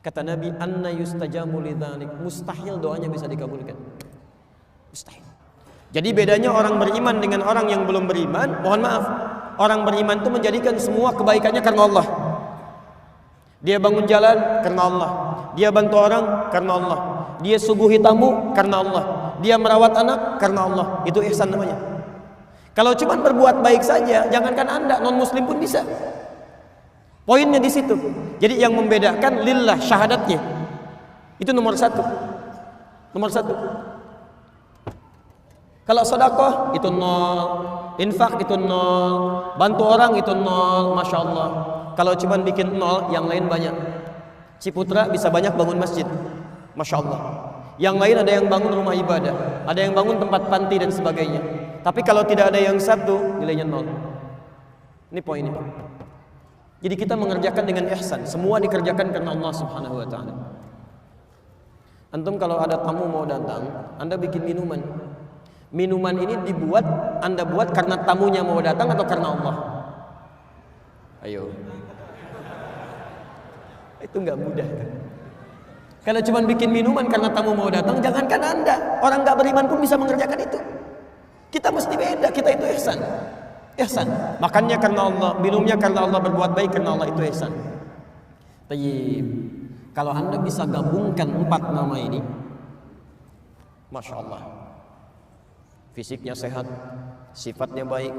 Kata Nabi, anna yustajabu lidzalik, mustahil doanya bisa dikabulkan. Mustahil. Jadi bedanya orang beriman dengan orang yang belum beriman, mohon maaf, orang beriman itu menjadikan semua kebaikannya karena Allah. Dia bangun jalan karena Allah, dia bantu orang karena Allah, dia suguhi tamu karena Allah, dia merawat anak karena Allah. Itu ihsan namanya. Kalau cuma berbuat baik saja, jangankan Anda, non muslim pun bisa. Poinnya di situ. Jadi yang membedakan lillah, syahadatnya. Itu nomor satu. Nomor satu. Kalau sedekah itu nol, infak itu nol, bantu orang itu nol, masya Allah. Kalau cuma bikin nol, yang lain banyak. Ciputra bisa banyak bangun masjid, masya Allah. Yang lain ada yang bangun rumah ibadah, ada yang bangun tempat panti dan sebagainya. Tapi kalau tidak ada yang satu, nilainya nol. Ini poinnya. Jadi kita mengerjakan dengan ihsan, semua dikerjakan karena Allah Subhanahu wa taala. Antum kalau ada tamu mau datang, Anda bikin minuman. Minuman ini dibuat, Anda buat karena tamunya mau datang atau karena Allah? Ayo. Itu enggak mudah. Kalau cuma bikin minuman karena tamu mau datang, jangankan Anda, orang enggak beriman pun bisa mengerjakan itu. Kita mesti beda, kita itu ihsan. Ihsan, makannya karena Allah, minumnya karena Allah, berbuat baik karena Allah, itu ihsan. Tayyib. Kalau Anda bisa gabungkan 4 nama ini, masya Allah, fisiknya sehat, sifatnya baik,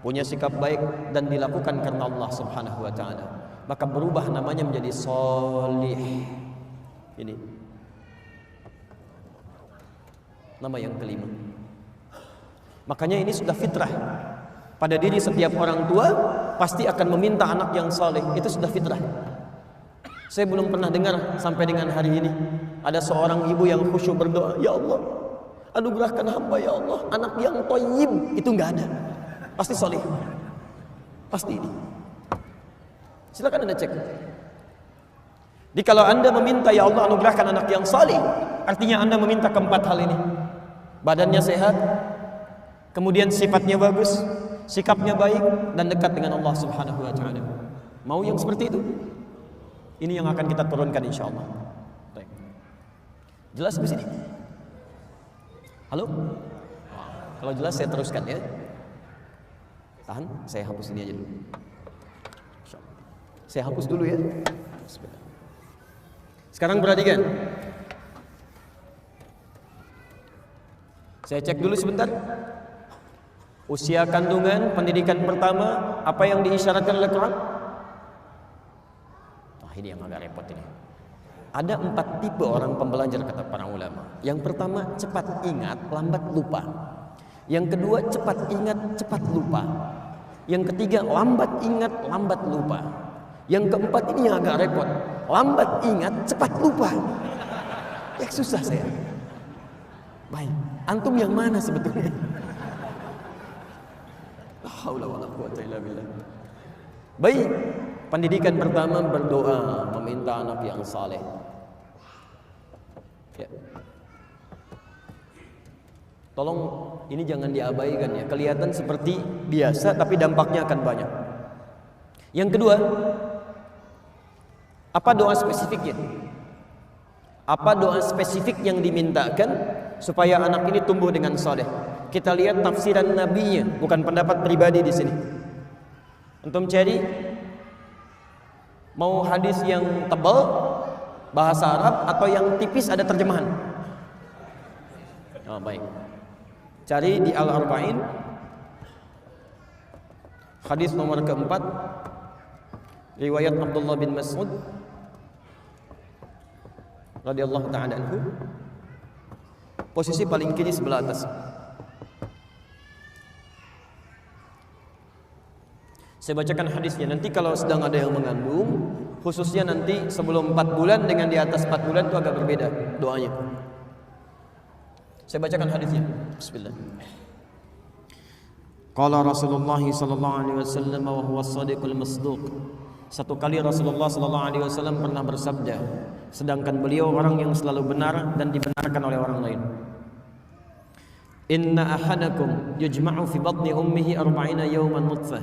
punya sikap baik, dan dilakukan karena Allah Subhanahu wa taala, maka berubah namanya menjadi sholih. Ini nama yang kelima. Makanya ini sudah fitrah pada diri setiap orang tua, pasti akan meminta anak yang saleh. Itu sudah fitrah. Saya belum pernah dengar sampai dengan hari ini ada seorang ibu yang khusyuk berdoa, ya Allah, anugerahkan hamba ya Allah anak yang thayyib. Itu enggak ada. Pasti saleh. Pasti ini. Silakan Anda cek. Jadi kalau Anda meminta ya Allah anugerahkan anak yang saleh, artinya Anda meminta keempat hal ini. Badannya sehat, kemudian sifatnya bagus, sikapnya baik, dan dekat dengan Allah Subhanahu wa taala. Mau yang seperti itu? Ini yang akan kita turunkan insyaallah. Baik. Jelas di sini? Halo? Kalau jelas saya teruskan ya. Tahan, saya hapus ini aja dulu. Saya hapus dulu ya. Sekarang perhatikan. Saya cek dulu sebentar. Usia kandungan, pendidikan pertama, apa yang diisyaratkan oleh Quran? Nah, ini yang agak repot ini. Ada 4 tipe orang pembelajar kata para ulama. Yang pertama, cepat ingat, lambat lupa. Yang kedua, cepat ingat, cepat lupa. Yang ketiga, lambat ingat, lambat lupa. Yang keempat ini yang agak repot. Lambat ingat, cepat lupa. Ya susah saya. Baik, antum yang mana sebetulnya? La haula wala quwwata illa billah. Baik, pendidikan pertama berdoa, meminta anak yang saleh. Ya. Tolong ini jangan diabaikan ya. Kelihatan seperti biasa tapi dampaknya akan banyak. Yang kedua, apa doa spesifiknya? Apa doa spesifik yang dimintakan supaya anak ini tumbuh dengan saleh? Kita lihat tafsiran nabinya, bukan pendapat pribadi di sini. Antum cari mau hadis yang tebal bahasa Arab atau yang tipis ada terjemahan. Oh, baik. Cari di Al-Arba'in hadis nomor keempat, riwayat Abdullah bin Mas'ud radhiyallahu ta'ala anhu, posisi paling kiri sebelah atas. Saya bacakan hadisnya. Nanti kalau sedang ada yang mengandung, khususnya nanti sebelum 4 bulan dengan di atas 4 bulan itu agak berbeda doanya. Saya bacakan hadisnya. Bismillah. Qala Rasulullah sallallahu alaihi wasallam wa huwa as-sadiqul masduq. Satu kali Rasulullah sallallahu alaihi wasallam pernah bersabda, sedangkan beliau orang yang selalu benar dan dibenarkan oleh orang lain. Inna ahadakum yujma'u fi batni ummihi 40 yawman nutfah.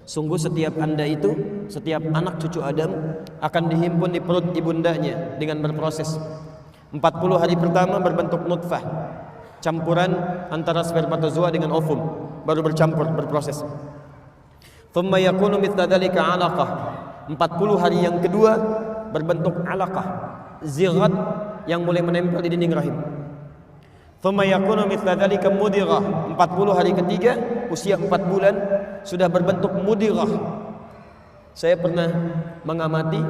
Sungguh setiap Anda itu setiap anak cucu Adam akan dihimpun di perut ibundanya dengan berproses. 40 hari pertama berbentuk nutfah, campuran antara spermatozoa dengan ovum, baru bercampur, berproses. Thumma yakunu mithla dzalika 'alaqah. 40 hari yang kedua berbentuk 'alaqah, zighat yang mulai menempel di dinding rahim. Thumma yakunu mithla dzalika mudighah. 40 hari ketiga, usia 4 bulan sudah berbentuk mudighah. Saya pernah mengamati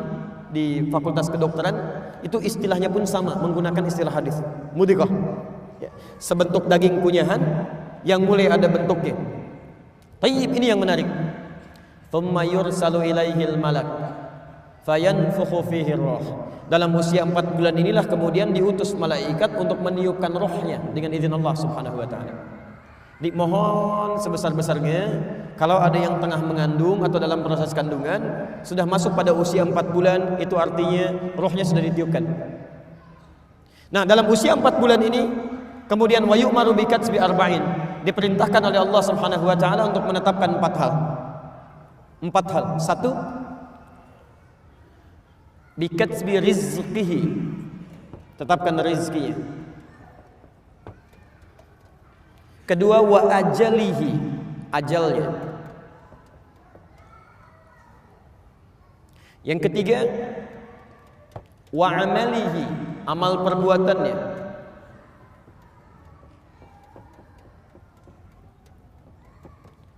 di Fakultas Kedokteran, itu istilahnya pun sama, menggunakan istilah hadis, mudighah. Ya, sebentuk daging kunyahan yang mulai ada bentuknya. Tayyib, ini yang menarik. Thumma yursalu ilaihil malak fayanfukhu fihi roh. Dalam usia 4 bulan inilah kemudian diutus malaikat untuk meniupkan rohnya dengan izin Allah Subhanahu wa ta'ala. Dimohon sebesar-besarnya kalau ada yang tengah mengandung atau dalam proses kandungan sudah masuk pada usia 4 bulan, itu artinya rohnya sudah ditiupkan. Nah, dalam usia 4 bulan ini kemudian wa yu'maru bi katsbi arba'in, diperintahkan oleh Allah Subhanahu wa ta'ala untuk menetapkan 4 hal. 4 hal. 1, bi katsbi rizqihi, tetapkan rizkinya. Kedua, wa ajalihi, ajalnya. Yang ketiga, wa amalihi, amal perbuatannya.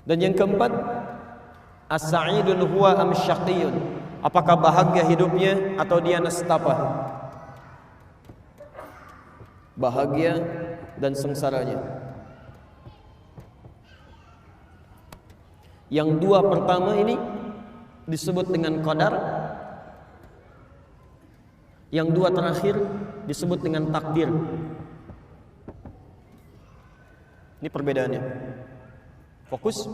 Dan yang keempat, as-sa'idun huwa am syaqiyun, apakah bahagia hidupnya atau dia nestapa, bahagia dan sengsaranya. Yang 2 pertama ini disebut dengan qadar, yang 2 terakhir disebut dengan takdir. Ini perbedaannya. Fokus.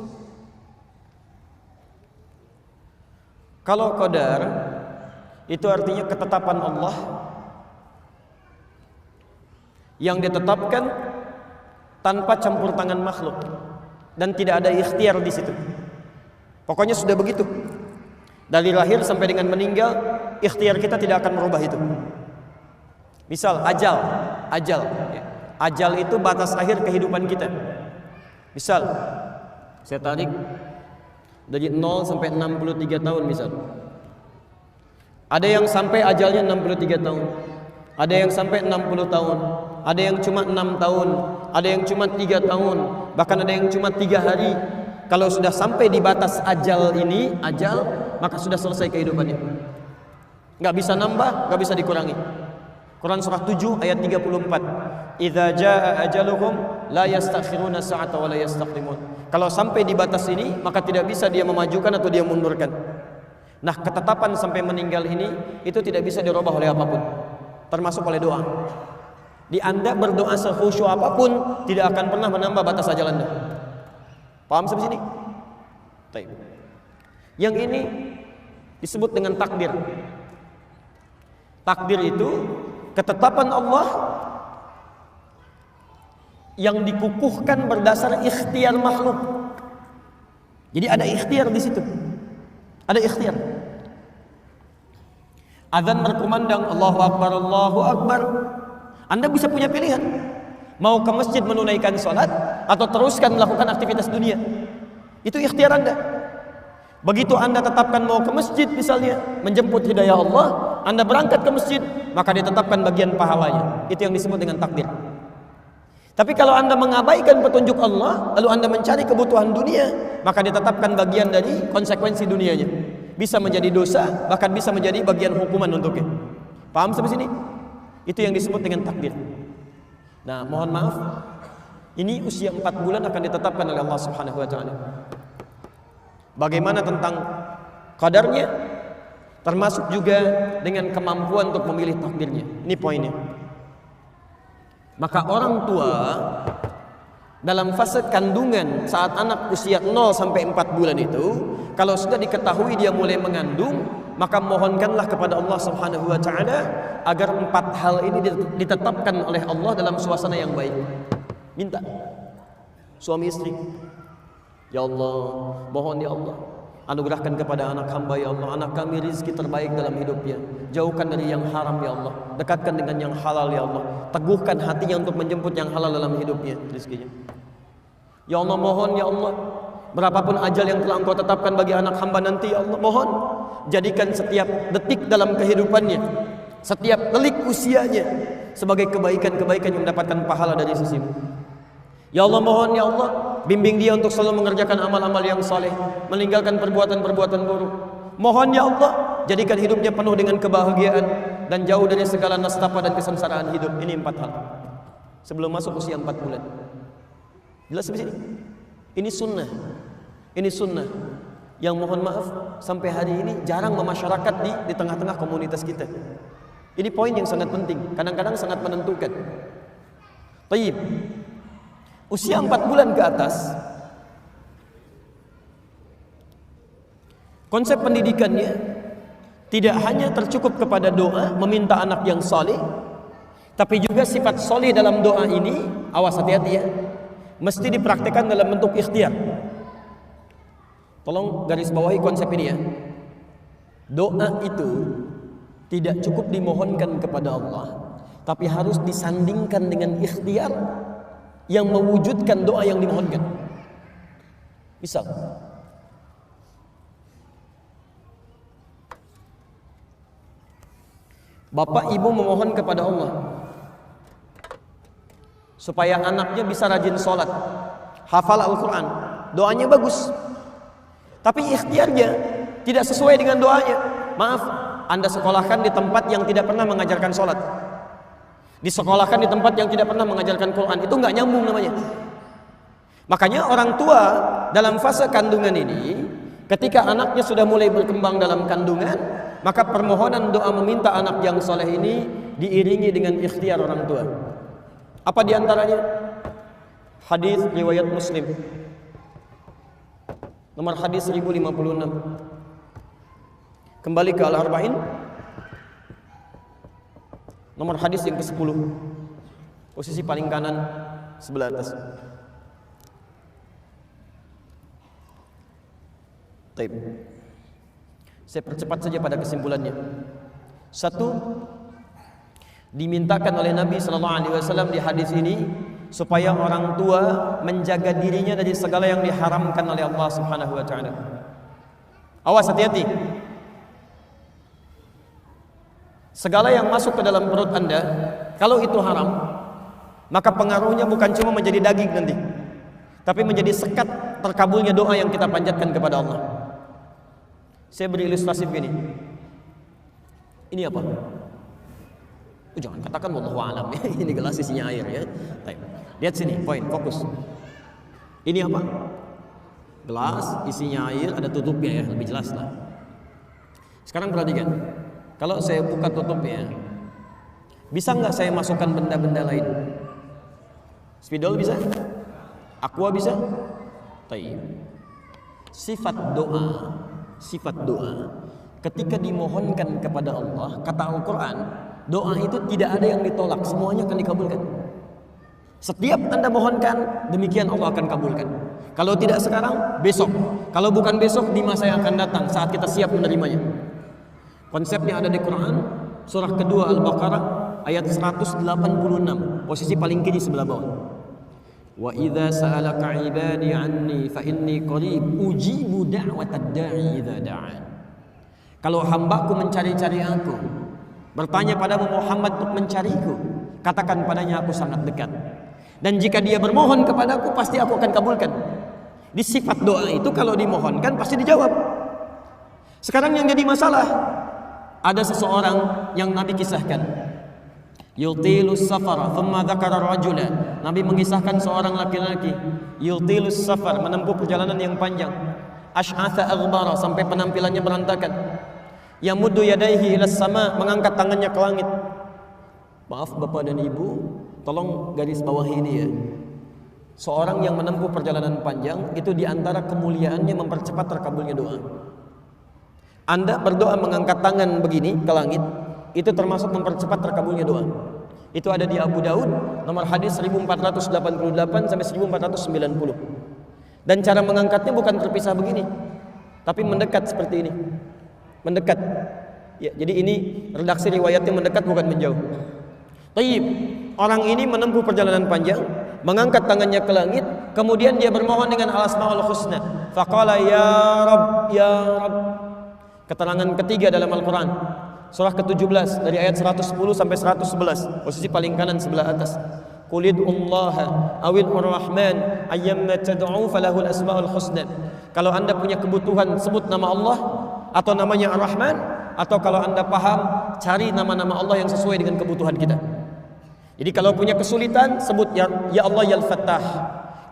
Kalau qadar itu artinya ketetapan Allah yang ditetapkan tanpa campur tangan makhluk dan tidak ada ikhtiar di situ. Pokoknya sudah begitu. Dari lahir sampai dengan meninggal, ikhtiar kita tidak akan merubah itu. Misal ajal. Ajal itu batas akhir kehidupan kita. Misal saya tarik dari 0 sampai 63 tahun misal. Ada yang sampai ajalnya 63 tahun. Ada yang sampai 60 tahun. Ada yang cuma 6 tahun. Ada yang cuma 3 tahun. Bahkan ada yang cuma 3 hari. Kalau sudah sampai di batas ajal ini, maka sudah selesai kehidupannya. Nggak bisa nambah, nggak bisa dikurangi. Quran surah 7 ayat 34. Idza jaa ajaluhum la yastakhiruna sa'ata wa la yastaqdimun. Kalau sampai di batas ini, maka tidak bisa dia memajukan atau dia mundurkan. Nah, ketetapan sampai meninggal ini itu tidak bisa dirubah oleh apapun, termasuk oleh doa. Di Anda berdoa sekhusyuk apapun tidak akan pernah menambah batas ajal Anda. Paham sampai sini? Baik. Yang ini disebut dengan takdir. Takdir itu ketetapan Allah yang dikukuhkan berdasar ikhtiar makhluk. Jadi ada ikhtiar di situ. Ada ikhtiar. Azan berkumandang, Allahu Akbar, Allahu Akbar. Anda bisa punya pilihan. Mau ke masjid menunaikan sholat atau teruskan melakukan aktivitas dunia. Itu ikhtiar Anda. Begitu Anda tetapkan mau ke masjid misalnya, menjemput hidayah Allah, Anda berangkat ke masjid, maka ditetapkan bagian pahalanya. Itu yang disebut dengan takdir. Tapi kalau Anda mengabaikan petunjuk Allah, lalu Anda mencari kebutuhan dunia, maka ditetapkan bagian dari konsekuensi dunianya. Bisa menjadi dosa, bahkan bisa menjadi bagian hukuman untuknya. Paham sampai sini? Itu yang disebut dengan takdir. Nah, mohon maaf, ini usia 4 bulan akan ditetapkan oleh Allah Subhanahu wa ta'ala. Bagaimana tentang qadarnya, termasuk juga dengan kemampuan untuk memilih takdirnya. Ini poinnya. Maka orang tua dalam fase kandungan saat anak usia 0 sampai 4 bulan itu, kalau sudah diketahui dia mulai mengandung, maka mohonkanlah kepada Allah Subhanahu wa ta'ala agar 4 hal ini ditetapkan oleh Allah dalam suasana yang baik. Minta suami istri, ya Allah, mohon ya Allah, Anugerahkan kepada anak hamba ya Allah, anak kami rizki terbaik dalam hidupnya. Jauhkan dari yang haram ya Allah, dekatkan dengan yang halal ya Allah. Teguhkan hatinya untuk menjemput yang halal dalam hidupnya, rizkinya. Ya Allah, mohon ya Allah, berapapun ajal yang telah Engkau tetapkan bagi anak hamba nanti ya Allah, mohon jadikan setiap detik dalam kehidupannya, setiap delik usianya sebagai kebaikan-kebaikan yang mendapatkan pahala dari sisi-Mu. Ya Allah, mohon ya Allah, bimbing dia untuk selalu mengerjakan amal-amal yang saleh, meninggalkan perbuatan-perbuatan buruk. Mohon ya Allah, jadikan hidupnya penuh dengan kebahagiaan dan jauh dari segala nestapa dan kesengsaraan hidup. Ini 4 hal sebelum masuk usia 4 bulan. Jelas di sini? Ini sunnah. Ini sunnah yang mohon maaf sampai hari ini jarang memasyarakat di tengah-tengah komunitas kita. Ini poin yang sangat penting, kadang-kadang sangat menentukan. Taib. Usia 4 bulan ke atas, konsep pendidikannya tidak hanya tercukup kepada doa, meminta anak yang saleh, tapi juga sifat saleh dalam doa ini, awas hati-hati ya, mesti dipraktikkan dalam bentuk ikhtiar. Tolong garis bawahi konsep ini ya. Doa itu tidak cukup dimohonkan kepada Allah, tapi harus disandingkan dengan ikhtiar yang mewujudkan doa yang dimohonkan. Misal, bapak ibu memohon kepada Allah supaya anaknya bisa rajin sholat, hafal Al-Quran, doanya bagus, tapi ikhtiarnya tidak sesuai dengan doanya. Maaf, Anda sekolahkan di tempat yang tidak pernah mengajarkan sholat, disekolahkan di tempat yang tidak pernah mengajarkan Quran, itu nggak nyambung namanya. Makanya orang tua dalam fase kandungan ini, ketika anaknya sudah mulai berkembang dalam kandungan, maka permohonan doa meminta anak yang soleh ini diiringi dengan ikhtiar orang tua. Apa diantaranya? Hadis riwayat Muslim, nomor hadis 1056. Kembali ke Al-Arba'in, nomor hadis yang ke-10, posisi paling kanan sebelah atas. Taib. Saya percepat saja pada kesimpulannya. 1, dimintakan oleh Nabi SAW di hadis ini supaya orang tua menjaga dirinya dari segala yang diharamkan oleh Allah Subhanahu wa taala. Awas, hati-hati. Segala yang masuk ke dalam perut Anda, kalau itu haram, maka pengaruhnya bukan cuma menjadi daging nanti, tapi menjadi sekat terkabulnya doa yang kita panjatkan kepada Allah. Saya beri ilustrasi begini. Ini apa? Jangan katakan wallahu a'lam. Ini gelas isinya air ya. Baik. Lihat sini, poin, fokus. Ini apa? Gelas isinya air, ada tutupnya ya, lebih jelas lah. Sekarang perhatikan. Kalau saya buka tutupnya, bisa nggak saya masukkan benda-benda lain? Spidol bisa? Aqua bisa? Taib. Sifat doa ketika dimohonkan kepada Allah, kata Al-Quran, doa itu tidak ada yang ditolak, semuanya akan dikabulkan. Setiap Anda mohonkan, demikian Allah akan kabulkan. Kalau tidak sekarang, besok. Kalau bukan besok, di masa yang akan datang, saat kita siap menerimanya. Konsepnya ada di Quran, surah kedua Al-Baqarah, ayat 186, posisi paling kiri sebelah bawah. Wa idza sa'alaka 'ibadi 'anni fa inni qarib ujibu da'watad da'i idza da'an. Kalau hambaku mencari-cari aku, bertanya padamu Muhammad untuk mencariku, katakan padanya aku sangat dekat. Dan jika dia bermohon kepadaku, pasti aku akan kabulkan. Di sifat doa itu kalau dimohonkan pasti dijawab. Sekarang yang jadi masalah, ada seseorang yang Nabi kisahkan, yutilus safar, thumma dzakara rajulan. Nabi mengisahkan seorang laki-laki, yutilus safar, menempuh perjalanan yang panjang, asy'atha aghbara, sampai penampilannya berantakan, yamuddu yadayhi ilas sama, mengangkat tangannya ke langit. Maaf Bapak dan Ibu, tolong garis bawahi ini ya. Seorang yang menempuh perjalanan panjang itu diantara kemuliaannya mempercepat terkabulnya doa. Anda berdoa mengangkat tangan begini ke langit, itu termasuk mempercepat terkabulnya doa. Itu ada di Abu Daud, nomor hadis 1488 sampai 1490. Dan cara mengangkatnya bukan terpisah begini. tapi mendekat seperti ini. Mendekat. Ya, jadi ini redaksi riwayatnya mendekat bukan menjauh. Tayyib. Orang ini menempuh perjalanan panjang, mengangkat tangannya ke langit, kemudian dia bermohon dengan al-asmaul husna. Faqala ya Rabb, ya Rabb. Keterangan ketiga dalam Al-Quran, surah ke-17 dari ayat 110 sampai 111, posisi paling kanan sebelah atas. Qulid'ullaha awil rahman ayyamma tad'u falahul asmaul husna. Kalau Anda punya kebutuhan, sebut nama Allah atau namanya Ar-Rahman, atau kalau Anda paham, cari nama-nama Allah yang sesuai dengan kebutuhan kita. Jadi kalau punya kesulitan, sebut ya Allah ya Al-Fattah.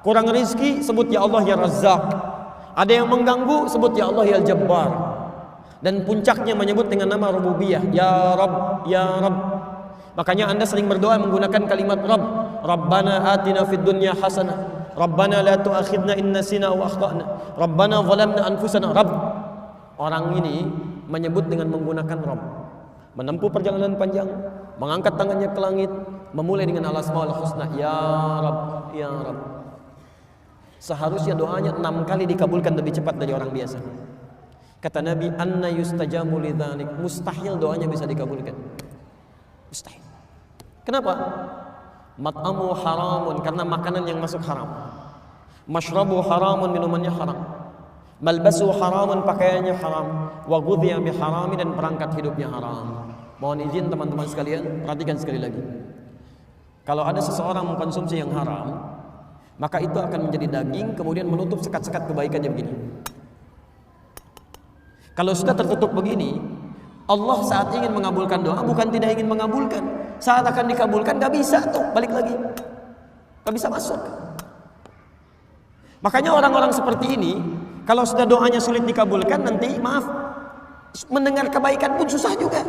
Kurang rezeki, sebut ya Allah ya Razzaq. Ada yang mengganggu, sebut ya Allah ya Al-Jabbar. Dan puncaknya menyebut dengan nama rububiyah, ya Rabb, ya Rabb. Makanya Anda sering berdoa menggunakan kalimat Rabb. Rabbana atina fid dunya hasanah. Rabbana la tu'akhidna in nasina aw akhtana. Rabbana zalamna anfusana. Rabb. Orang ini menyebut dengan menggunakan Rabb. Menempuh perjalanan panjang, mengangkat tangannya ke langit, memulai dengan al-asmaul husna, ya Rabb, ya Rabb. Seharusnya doanya 6 kali dikabulkan lebih cepat dari orang biasa. Kata Nabi, anna yustajamu lidzalik. Mustahil doanya bisa dikabulkan. Mustahil. Kenapa? Mat'amu haramun, karena makanan yang masuk haram. Mashrabu haramun, minumannya haram. Malbasu haramun, pakaiannya haram. Wa ghudhiya biharami, dan perangkat hidupnya haram. Mohon izin teman-teman sekalian, perhatikan sekali lagi. Kalau ada seseorang mengkonsumsi yang haram, maka itu akan menjadi daging, kemudian menutup sekat-sekat kebaikannya begini. Kalau sudah tertutup begini, Allah saat ingin mengabulkan doa bukan tidak ingin mengabulkan. Saat akan dikabulkan gak bisa tuh, balik lagi. Gak bisa masuk. Makanya orang-orang seperti ini, kalau sudah doanya sulit dikabulkan, nanti maaf, mendengar kebaikan pun susah juga.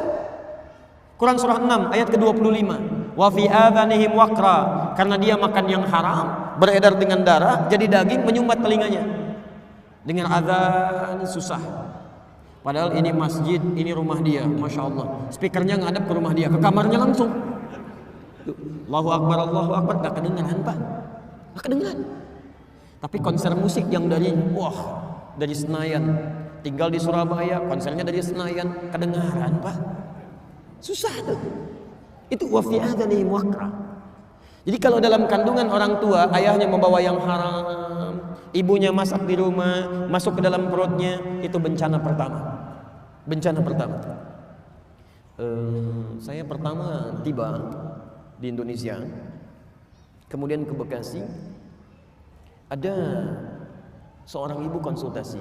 Quran surah 6 ayat ke-25. Wa fi adhanihim waqra, karena dia makan yang haram, beredar dengan darah, jadi daging menyumbat telinganya. Dengar azan susah. Padahal ini masjid, ini rumah dia, masya Allah. Speakernya ngadap ke rumah dia, ke kamarnya langsung. Allahu Akbar, gak kedengaran pak, gak kedengaran. Tapi konser musik yang dari Senayan, tinggal di Surabaya, konsernya dari Senayan, kedengaran pak. Susah tuh. Itu wa fi adhanihim waqra. Jadi kalau dalam kandungan orang tua, ayahnya membawa yang haram, ibunya masak di rumah, masuk ke dalam perutnya, itu bencana pertama. Bencana pertama. Saya pertama tiba di Indonesia, kemudian ke Bekasi, ada seorang ibu konsultasi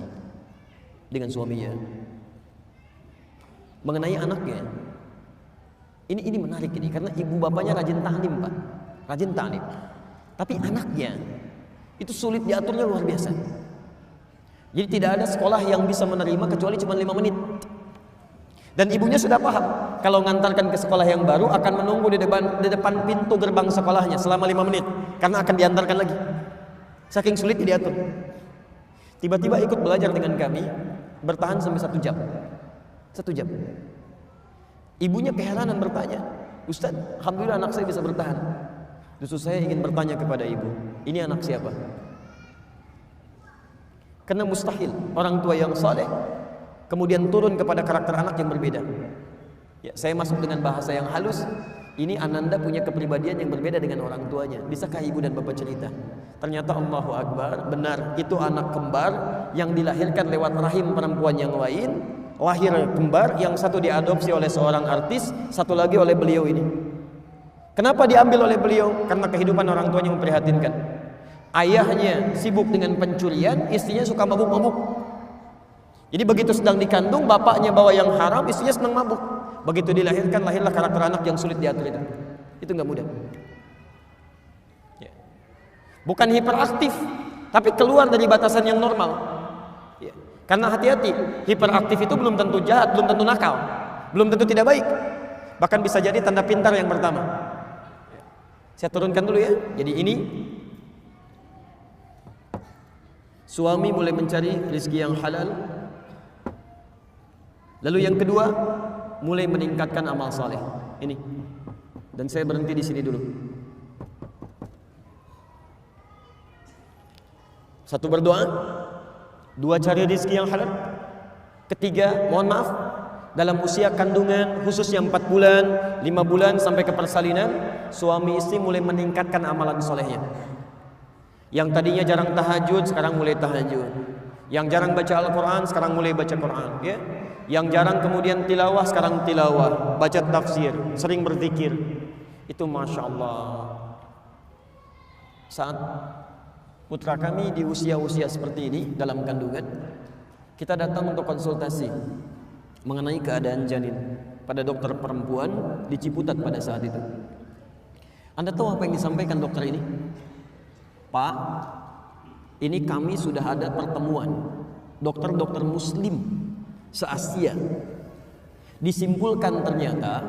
dengan suaminya mengenai anaknya. Ini menarik ini, karena ibu bapaknya rajin taklim pak, rajin taklim. Tapi anaknya itu sulit diaturnya luar biasa. Jadi tidak ada sekolah yang bisa menerima kecuali cuma 5 menit. Dan ibunya sudah paham, kalau ngantarkan ke sekolah yang baru akan menunggu di depan pintu gerbang sekolahnya selama 5 menit, karena akan diantarkan lagi. Saking sulit diatur. Tiba-tiba ikut belajar dengan kami, bertahan sampai 1 jam. 1 jam. Ibunya keheranan bertanya, Ustaz, alhamdulillah anak saya bisa bertahan. Justru saya ingin bertanya kepada ibu, ini anak siapa? Karena mustahil orang tua yang saleh kemudian turun kepada karakter anak yang berbeda. Ya, saya masuk dengan bahasa yang halus. Ini Ananda punya kepribadian yang berbeda dengan orang tuanya. Bisakah ibu dan bapak cerita? Ternyata Allahu Akbar, benar, itu anak kembar yang dilahirkan lewat rahim perempuan yang lain. Lahir kembar, yang satu diadopsi oleh seorang artis, satu lagi oleh beliau ini. Kenapa diambil oleh beliau? Karena kehidupan orang tuanya memprihatinkan. Ayahnya sibuk dengan pencurian, istrinya suka mabuk-mabuk. Jadi begitu sedang dikandung, bapaknya bawa yang haram, istrinya senang mabuk. Begitu dilahirkan, lahirlah karakter anak yang sulit diatur itu. Itu nggak mudah. Ya. Bukan hiperaktif, tapi keluar dari batasan yang normal. Ya. Karena hati-hati, hiperaktif itu belum tentu jahat, belum tentu nakal, belum tentu tidak baik. Bahkan bisa jadi tanda pintar yang pertama. Saya turunkan dulu ya. Jadi ini suami mulai mencari rezeki yang halal. Lalu yang kedua, mulai meningkatkan amal saleh. Ini. Dan saya berhenti di sini dulu. Satu berdoa, dua cari rezeki yang halal, Ketiga, mohon maaf, dalam usia kandungan khususnya 4 bulan, 5 bulan sampai ke persalinan, suami istri mulai meningkatkan amalan solehnya. Yang tadinya jarang tahajud sekarang mulai tahajud. Yang jarang baca Al-Quran sekarang mulai baca Quran, ya. Yang jarang kemudian tilawah sekarang tilawah, baca tafsir, sering berzikir. Itu Masya Allah. Saat putra kami di usia-usia seperti ini dalam kandungan, kita datang untuk konsultasi mengenai keadaan janin pada dokter perempuan di Ciputat pada saat itu. Anda tahu apa yang disampaikan dokter ini? Pak, ini kami sudah ada pertemuan dokter-dokter muslim se-Asia. Disimpulkan ternyata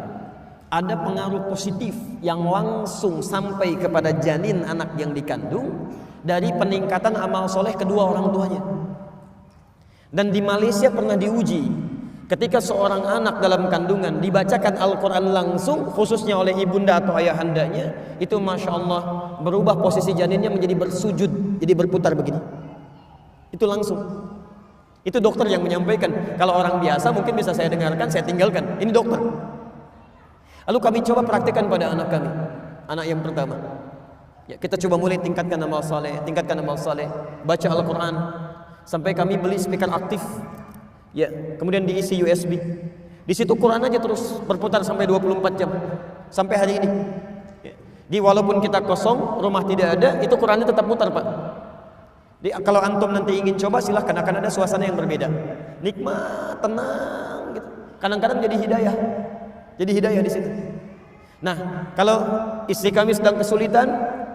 ada pengaruh positif yang langsung sampai kepada janin anak yang dikandung dari peningkatan amal soleh kedua orang tuanya. Dan di Malaysia pernah diuji ketika seorang anak dalam kandungan dibacakan Al-Quran langsung, khususnya oleh ibunda atau ayahandanya, itu Masya Allah berubah posisi janinnya menjadi bersujud, jadi berputar begini. Itu langsung. Itu dokter yang menyampaikan. Kalau orang biasa mungkin bisa saya dengarkan, saya tinggalkan. Ini dokter. Lalu kami coba praktikkan pada anak kami, anak yang pertama. Ya, kita coba mulai tingkatkan amal saleh, baca Al-Quran, sampai kami beli speaker aktif. Ya, kemudian diisi USB. Di situ Quran aja terus berputar sampai 24 jam sampai hari ini. Ya. Di walaupun kita kosong, rumah tidak ada, itu Qurannya tetap putar, Pak. Kalau antum nanti ingin coba silahkan, akan ada suasana yang berbeda. Nikmat, tenang gitu. Kadang-kadang jadi hidayah. Jadi hidayah di situ. Nah, kalau istri kami sedang kesulitan,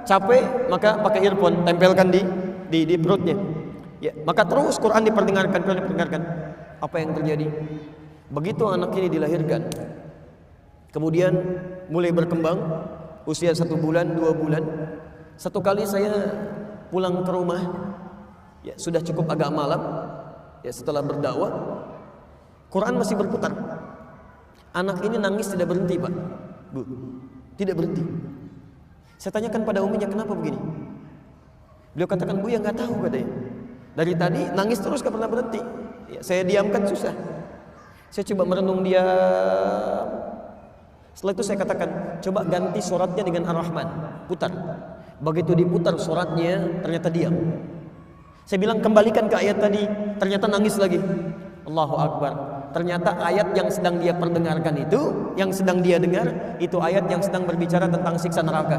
capek, maka pakai earphone, tempelkan di perutnya. Ya, maka terus Quran diperdengarkan. Apa yang terjadi? Begitu anak ini dilahirkan, kemudian mulai berkembang, usia 1 bulan, 2 bulan. Satu kali saya pulang ke rumah, ya sudah cukup agak malam, ya setelah berdakwah, Quran masih berputar. Anak ini nangis tidak berhenti, Pak, Bu, tidak berhenti. Saya tanyakan pada uminya, kenapa begini? Beliau katakan, Bu, ya nggak tahu katanya. Dari tadi nangis terus gak pernah berhenti. Ya, saya diamkan susah. Saya coba merenung diam. Setelah itu saya katakan, coba ganti suratnya dengan Ar-Rahman, putar. Begitu diputar suratnya, ternyata diam. Saya bilang kembalikan ke ayat tadi, ternyata nangis lagi. Allahu Akbar. Ternyata ayat yang sedang dia perdengarkan itu, yang sedang dia dengar, itu ayat yang sedang berbicara tentang siksa neraka.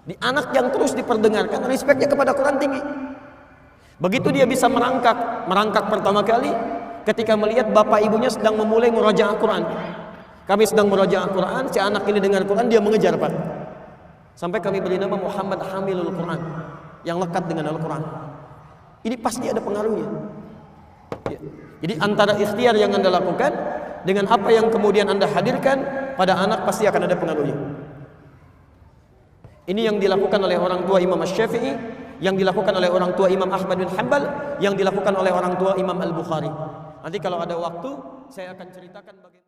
Di anak yang terus diperdengarkan, respeknya kepada Quran tinggi. Begitu dia bisa merangkak pertama kali ketika melihat bapak ibunya sedang memulai murajaah Quran. Kami sedang murajaah Quran, si anak ini dengar Quran, dia mengejar, Pak. Sampai kami beri nama Muhammad Hamilul Quran, yang lekat dengan Al-Quran. Ini pasti ada pengaruhnya. Ya. Jadi antara ikhtiar yang Anda lakukan dengan apa yang kemudian Anda hadirkan pada anak pasti akan ada pengaruhnya. Ini yang dilakukan oleh orang tua Imam Asy-Syafi'i, yang dilakukan oleh orang tua Imam Ahmad bin Hanbal, yang dilakukan oleh orang tua Imam Al-Bukhari. Nanti kalau ada waktu saya akan ceritakan bagaimana